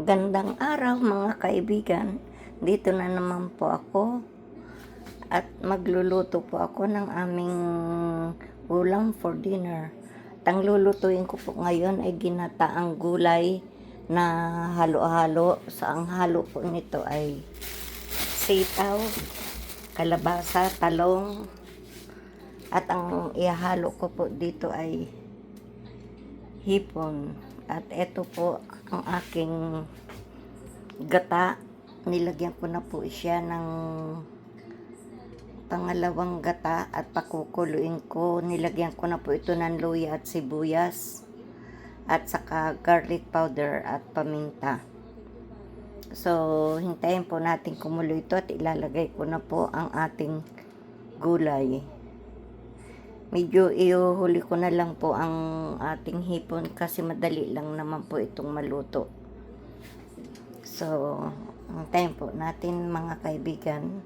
Gandang araw mga kaibigan, dito na naman po ako at magluluto po ako ng aming ulam for dinner. Ang lulutuin ko po ngayon ay ginataang gulay na halo-halo. So ang halo po nito ay sitaw, kalabasa, talong, at ang ihalo ko po dito ay hipon. At ito po ang aking gata. Nilagyan ko na po siya ng pangalawang gata at pakukuluin ko. Nilagyan ko na po ito ng luya at sibuyas at saka garlic powder at paminta. So, hintayin po natin kumulo ito at ilalagay ko na po ang ating gulay. Medyo iuhuli ko na lang po ang ating hipon kasi madali lang naman po itong maluto. So, hintayin po natin mga kaibigan.